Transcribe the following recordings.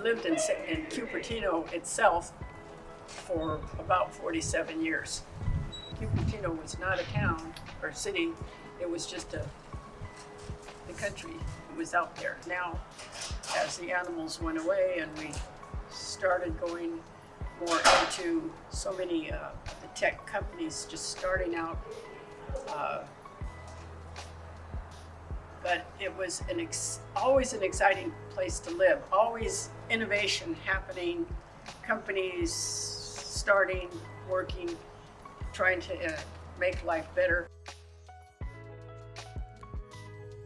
lived in Cupertino itself for about 47 years. Cupertino was not a town or city, it was just the country was out there. Now, as the animals went away and we started going more into so many the tech companies just starting out, but it was always an exciting place to live, always innovation happening, companies starting, working, trying to make life better.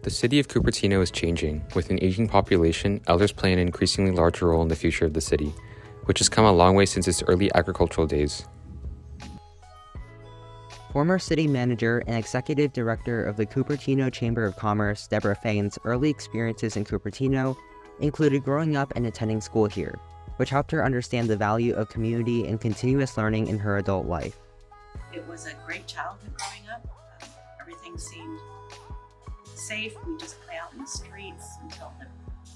The city of Cupertino is changing. With an aging population, elders play an increasingly larger role in the future of the city, which has come a long way since its early agricultural days. Former city manager and executive director of the Cupertino Chamber of Commerce, Deborah Fain's early experiences in Cupertino included growing up and attending school here, which helped her understand the value of community and continuous learning in her adult life. It was a great childhood growing up. Everything seemed safe. We just play out in the streets until the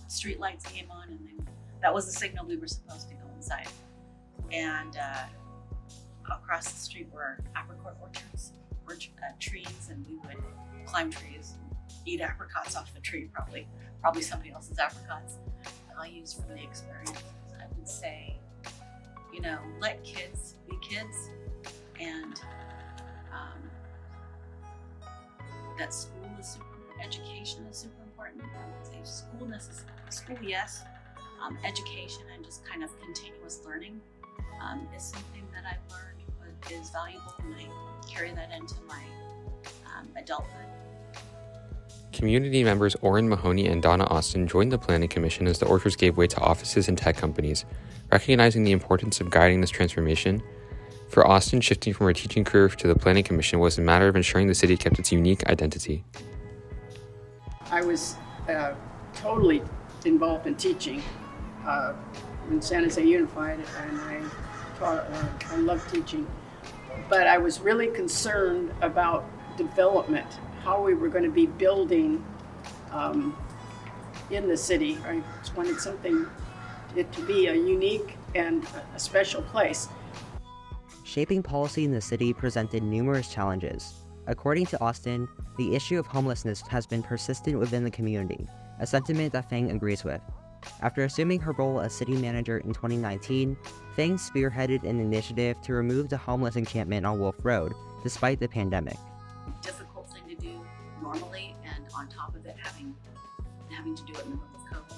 street lights came on, and then that was the signal we were supposed to go inside. And across the street were apricot orchards, trees, and we would climb trees and eat apricots off the tree, probably somebody else's apricots. I'll use from the experience. I would say, let kids be kids, and that education is super important. I would say school, yes. Education and just kind of continuous learning is something that I've learned is valuable, and I carry that into my adulthood. Community members Orrin Mahoney and Donna Austin joined the Planning Commission as the orchards gave way to offices and tech companies. Recognizing the importance of guiding this transformation, for Austin, shifting from her teaching career to the Planning Commission was a matter of ensuring the city kept its unique identity. I was totally involved in teaching in San Jose Unified, and I taught. I loved teaching, but I was really concerned about development, how we were going to be building in the city. I just wanted it to be a unique and a special place. Shaping policy in the city presented numerous challenges. According to Austin, the issue of homelessness has been persistent within the community, a sentiment that Fang agrees with. After assuming her role as city manager in 2019, Fang spearheaded an initiative to remove the homeless encampment on Wolf Road, despite the pandemic. Difficult thing to do normally, and on top of it, having to do it in the middle of COVID.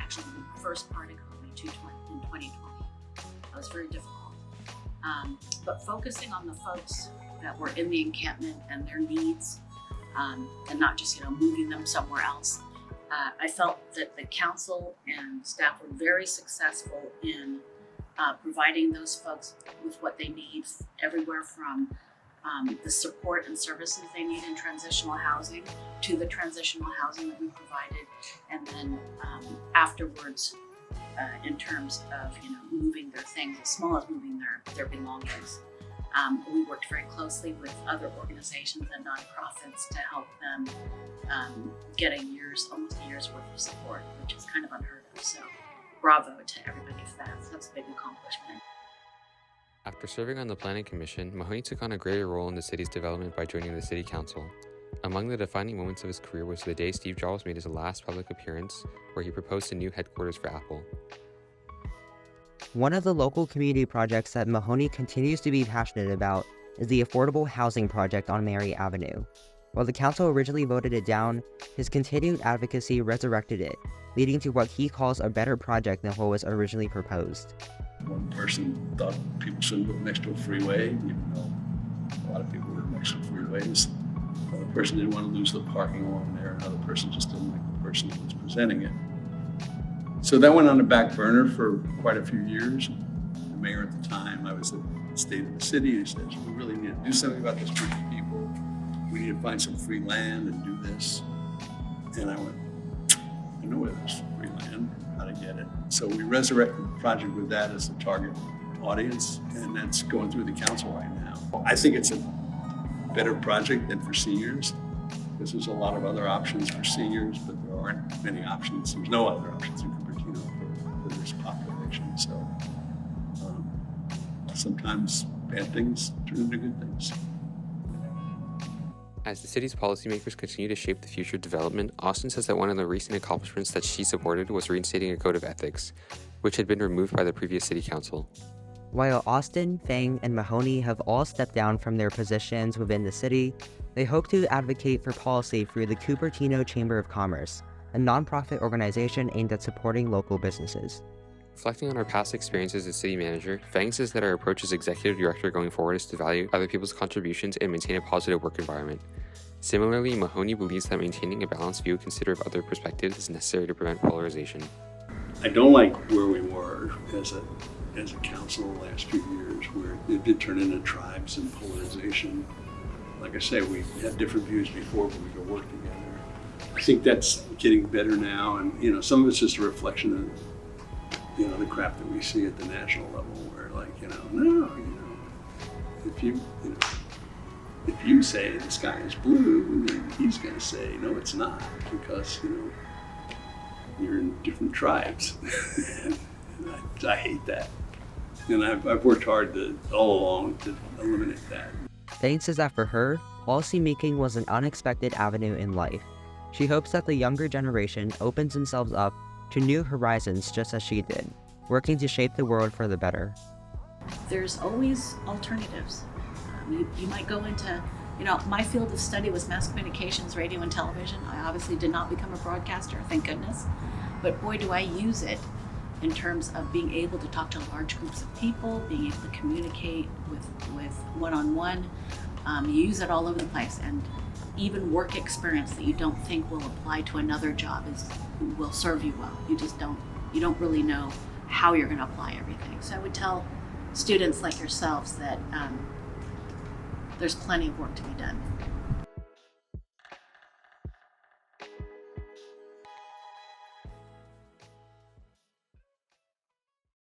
Actually, the first part of COVID in 2020, that was very difficult. But focusing on the folks that were in the encampment and their needs, and not just moving them somewhere else. I felt that the council and staff were very successful in providing those folks with what they need, everywhere from the support and services they need in transitional housing to the transitional housing that we provided, and then afterwards in terms of moving their things, as small as moving their belongings. We worked very closely with other organizations and nonprofits to help them get almost a year's worth of support, which is kind of unheard of. So bravo to everybody for that. So that's a big accomplishment. After serving on the Planning Commission, Mahoney took on a greater role in the city's development by joining the City Council. Among the defining moments of his career was the day Steve Jobs made his last public appearance, where he proposed a new headquarters for Apple. One of the local community projects that Mahoney continues to be passionate about is the affordable housing project on Mary Avenue. While the council originally voted it down, his continued advocacy resurrected it, leading to what he calls a better project than what was originally proposed. One person thought people shouldn't live next to a freeway, even though a lot of people live next to freeways. Another person didn't want to lose the parking along there. Another person just didn't like the person who was presenting it. So that went on the back burner for quite a few years. The mayor at the time, I was at the state of the city, he says, we really need to do something about this group of people. We need to find some free land and do this. And I went, I know where there's free land, how to get it. So we resurrected the project with that as the target audience, and that's going through the council right now. I think it's a better project than for seniors, because there's a lot of other options for seniors, but there aren't many options. There's no other options in Cupertino for this direction. So sometimes bad things turn into good things. As the city's policymakers continue to shape the future development, Austin says that one of the recent accomplishments that she supported was reinstating a code of ethics, which had been removed by the previous city council. While Austin, Fang, and Mahoney have all stepped down from their positions within the city, they hope to advocate for policy through the Cupertino Chamber of Commerce, a nonprofit organization aimed at supporting local businesses. Reflecting on our past experiences as city manager, Fang says that our approach as executive director going forward is to value other people's contributions and maintain a positive work environment. Similarly, Mahoney believes that maintaining a balanced view considerate of other perspectives is necessary to prevent polarization. I don't like where we were as a council the last few years, where it did turn into tribes and polarization. Like I say, we had different views before, but we could work together. I think that's getting better now, and some of it's just a reflection of the crap that we see at the national level, where if you say the sky is blue, then he's going to say no, it's not, because you're in different tribes. And I hate that, and I've worked hard all along to eliminate that. Fang says that for her, policymaking was an unexpected avenue in life. She hopes that the younger generation opens themselves up to new horizons just as she did, working to shape the world for the better. There's always alternatives. You might go into, my field of study was mass communications, radio and television. I obviously did not become a broadcaster, thank goodness. But boy, do I use it in terms of being able to talk to large groups of people, being able to communicate with one-on-one. You use it all over the place, and even work experience that you don't think will apply to another job will serve you well. You don't really know how you're going to apply everything. So I would tell students like yourselves that there's plenty of work to be done.